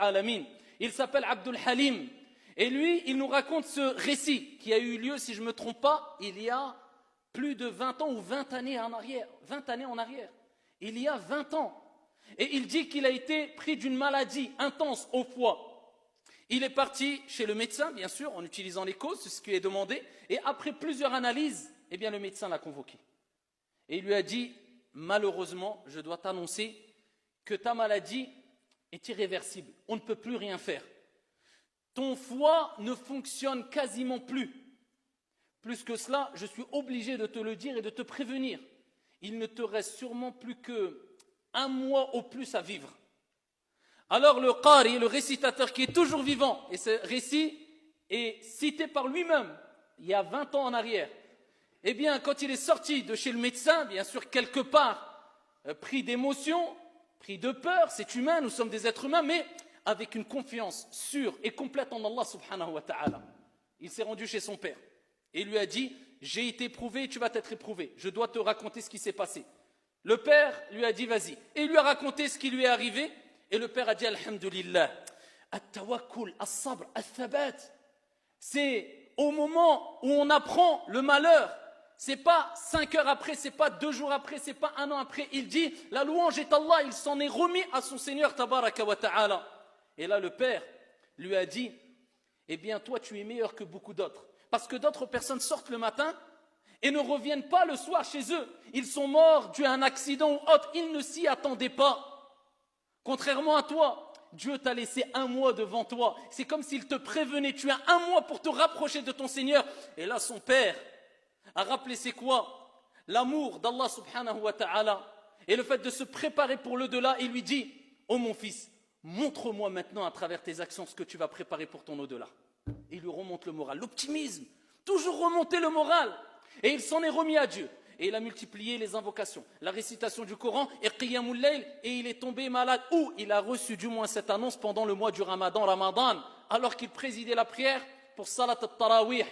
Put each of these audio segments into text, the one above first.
alamin. Il s'appelle Abdul Halim. Et lui, il nous raconte ce récit qui a eu lieu, si je ne me trompe pas, il y a plus de 20 ans ou 20 années en arrière. 20 années en arrière. Il y a 20 ans. Et il dit qu'il a été pris d'une maladie intense au foie. Il est parti chez le médecin, bien sûr, en utilisant les causes, c'est ce qui est demandé. Et après plusieurs analyses, eh bien, le médecin l'a convoqué. Et il lui a dit, malheureusement, je dois t'annoncer que ta maladie est irréversible. On ne peut plus rien faire. Ton foie ne fonctionne quasiment plus. Plus que cela, je suis obligé de te le dire et de te prévenir. Il ne te reste sûrement plus qu'un mois au plus à vivre. Alors le qari, le récitateur qui est toujours vivant, et ce récit est cité par lui-même il y a 20 ans en arrière, eh bien quand il est sorti de chez le médecin, bien sûr quelque part, pris d'émotion, pris de peur, c'est humain, nous sommes des êtres humains, mais avec une confiance sûre et complète en Allah subhanahu wa ta'ala. Il s'est rendu chez son père et il lui a dit, j'ai été éprouvé et tu vas être éprouvé, je dois te raconter ce qui s'est passé. Le père lui a dit, vas-y, et il lui a raconté ce qui lui est arrivé. Et le père a dit, alhamdulillah, at-tawakkul, as-sabr, at-thabat. C'est au moment où on apprend le malheur. C'est pas 5 heures après, c'est pas 2 jours après, c'est pas 1 an après. Il dit, la louange est Allah, il s'en est remis à son Seigneur, tabaraka wa ta'ala. Et là, le père lui a dit, eh bien, toi, tu es meilleur que beaucoup d'autres. Parce que d'autres personnes sortent le matin et ne reviennent pas le soir chez eux. Ils sont morts dû à un accident ou autre, ils ne s'y attendaient pas. Contrairement à toi, Dieu t'a laissé 1 mois devant toi. C'est comme s'il te prévenait, tu as 1 mois pour te rapprocher de ton Seigneur. Et là, son père a rappelé c'est quoi? L'amour d'Allah subhanahu wa ta'ala. Et le fait de se préparer pour l'au-delà. Il lui dit, oh mon fils, montre-moi maintenant à travers tes actions ce que tu vas préparer pour ton au-delà. Et il lui remonte le moral. L'optimisme, toujours remonter le moral. Et il s'en est remis à Dieu. Et il a multiplié les invocations, la récitation du Coran et Qiyamul Layl, et il est tombé malade, ou il a reçu du moins cette annonce pendant le mois du Ramadan, alors qu'il présidait la prière pour Salat al-Tarawih.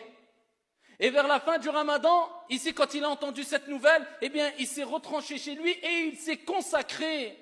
Et vers la fin du Ramadan, ici quand il a entendu cette nouvelle, eh bien il s'est retranché chez lui et il s'est consacré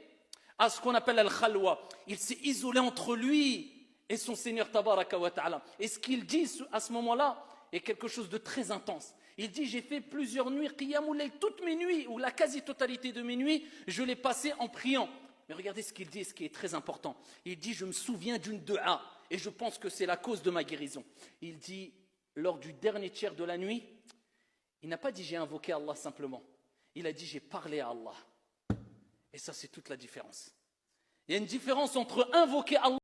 à ce qu'on appelle al-Khalwa. Il s'est isolé entre lui et son Seigneur Tabaraka wa Ta'ala. Et ce qu'il dit à ce moment-là est quelque chose de très intense. Il dit, j'ai fait plusieurs nuits, qiyamul layl, toutes mes nuits, ou la quasi-totalité de mes nuits, je l'ai passé en priant. Mais regardez ce qu'il dit, ce qui est très important. Il dit, je me souviens d'une dua, et je pense que c'est la cause de ma guérison. Il dit, lors du dernier tiers de la nuit, il n'a pas dit, j'ai invoqué Allah simplement. Il a dit, j'ai parlé à Allah. Et ça, c'est toute la différence. Il y a une différence entre invoquer Allah